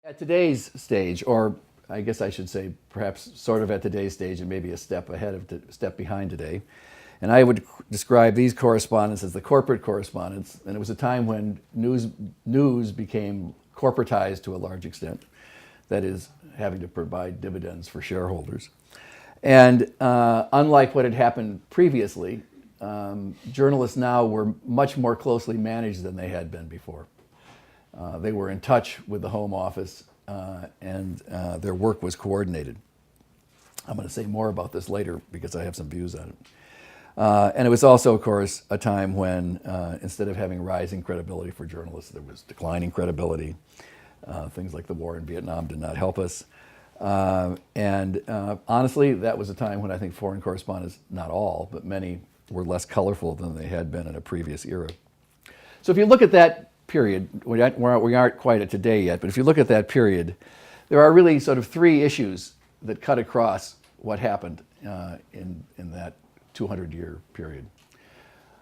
At today's stage, or I guess I should say perhaps sort of at today's stage and maybe a step ahead of, step behind today, and I would describe these correspondents as the corporate correspondents, and it was a time when news became corporatized to a large extent, that is, having to provide dividends for shareholders. And unlike what had happened previously, journalists now were much more closely managed than they had been before. They were in touch with the Home Office and their work was coordinated. I'm going to say more about this later because I have some views on it. And it was also, of course, a time when instead of having rising credibility for journalists, there was declining credibility. Things like the war in Vietnam did not help us. And honestly, that was a time when I think foreign correspondents, not all, but many, were less colorful than they had been in a previous era. So if you look at that period, we aren't quite at today yet, but if you look at that period, there are really sort of three issues that cut across what happened in that 200-year period.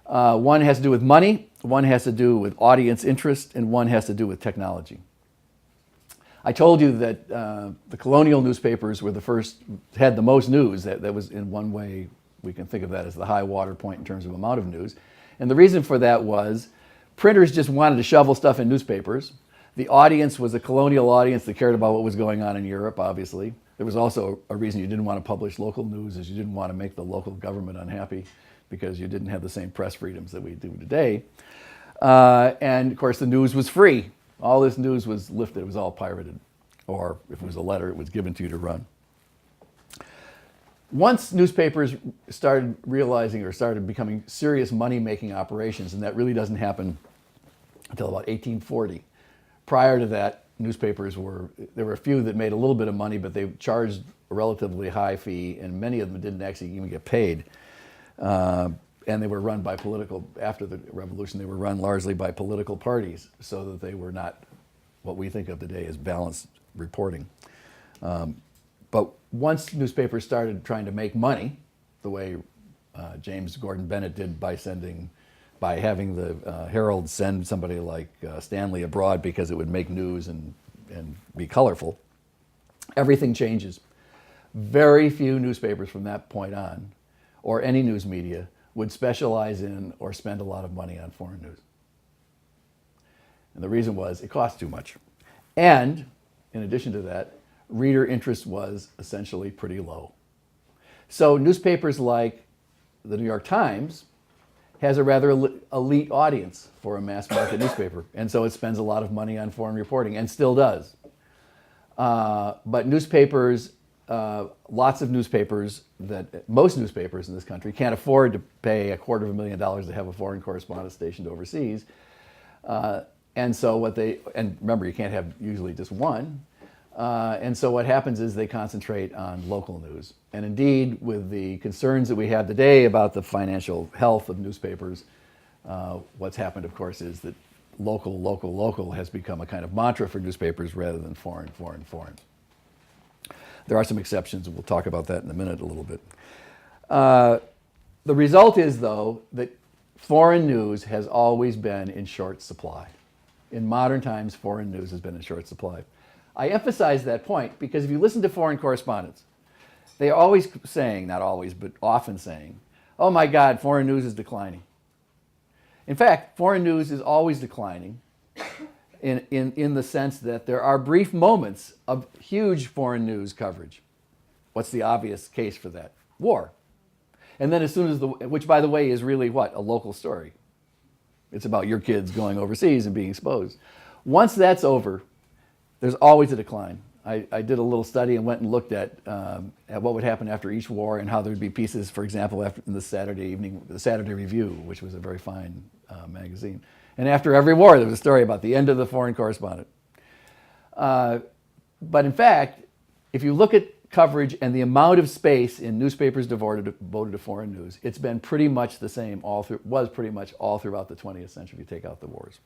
One has to do with money, one has to do with audience interest, and one has to do with technology. I told you that the colonial newspapers were the first, had the most news. That was, in one way, we can think of that as the high water point in terms of amount of news. And the reason for that was printers just wanted to shovel stuff in newspapers. The audience was a colonial audience that cared about what was going on in Europe, obviously. There was also a reason you didn't want to publish local news, is you didn't want to make the local government unhappy because you didn't have the same press freedoms that we do today. And of course, the news was free. All this news was lifted, it was all pirated. Or if it was a letter, it was given to you to run. Once newspapers started realizing or started becoming serious money-making operations, and that really doesn't happen until about 1840. Prior to that, newspapers there were a few that made a little bit of money, but they charged a relatively high fee, and many of them didn't actually even get paid. And they were run by after the revolution, they were run largely by political parties, so that they were not what we think of today as balanced reporting. But once newspapers started trying to make money, the way James Gordon Bennett did by having the Herald send somebody like Stanley abroad because it would make news and be colorful, everything changes. Very few newspapers from that point on, or any news media, would specialize in or spend a lot of money on foreign news. And the reason was it cost too much. And in addition to that, reader interest was essentially pretty low. So newspapers like the New York Times has a rather elite audience for a mass market newspaper. And so it spends a lot of money on foreign reporting and still does. But newspapers, lots of newspapers, most newspapers in this country can't afford to pay $250,000 to have a foreign correspondent stationed overseas. And so and remember, you can't have usually just one. And so what happens is they concentrate on local news. And indeed, with the concerns that we have today about the financial health of newspapers, what's happened, of course, is that local has become a kind of mantra for newspapers rather than foreign. There are some exceptions, and we'll talk about that in a minute a little bit. The result is, though, that foreign news has always been in short supply. In modern times, foreign news has been in short supply. I emphasize that point because if you listen to foreign correspondents, they are always saying, not always, but often saying, oh my God, foreign news is declining. In fact, foreign news is always declining in the sense that there are brief moments of huge foreign news coverage. What's the obvious case for that? War. And then as soon as which by the way is really what? A local story. It's about your kids going overseas and being exposed. Once that's over, there's always a decline. I did a little study and went and looked at what would happen after each war and how there'd be pieces, for example, in the Saturday Review, which was a very fine magazine. And after every war, there was a story about the end of the foreign correspondent. But in fact, if you look at coverage and the amount of space in newspapers devoted to foreign news, it's been pretty much the same was pretty much all throughout the 20th century if you take out the wars.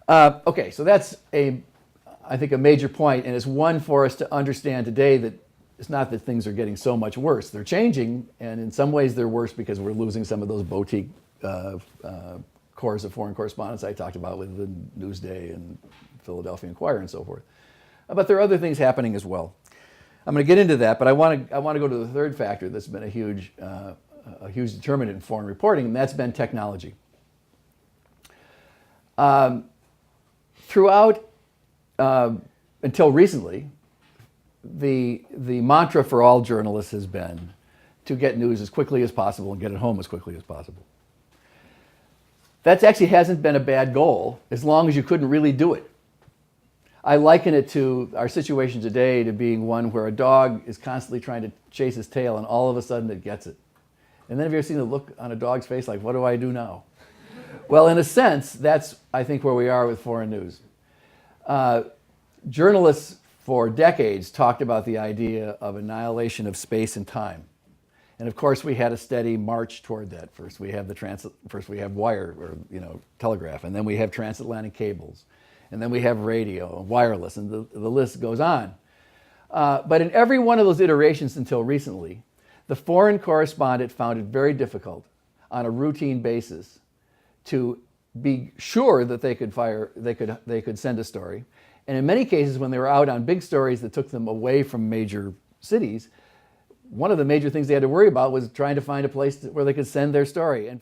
Okay, so that's I think a major point, and it's one for us to understand today that it's not that things are getting so much worse. They're changing, and in some ways they're worse because we're losing some of those boutique corps of foreign correspondents I talked about with the Newsday and Philadelphia Inquirer and so forth. But there are other things happening as well. I'm going to get into that, but I want to go to the third factor that's been a huge determinant in foreign reporting, and that's been technology. Throughout, until recently, the mantra for all journalists has been to get news as quickly as possible and get it home as quickly as possible. That actually hasn't been a bad goal as long as you couldn't really do it. I liken it to our situation today to being one where a dog is constantly trying to chase his tail and all of a sudden it gets it. And then have you ever seen the look on a dog's face like, what do I do now? Well, in a sense, that's, I think, where we are with foreign news. Journalists for decades talked about the idea of annihilation of space and time. And of course, we had a steady march toward that. First we have wire, or telegraph, and then we have transatlantic cables, and then we have radio and wireless, and the list goes on. But in every one of those iterations until recently, the foreign correspondent found it very difficult on a routine basis to be sure that they could send a story. And in many cases, when they were out on big stories that took them away from major cities, one of the major things they had to worry about was trying to find a place where they could send their story. And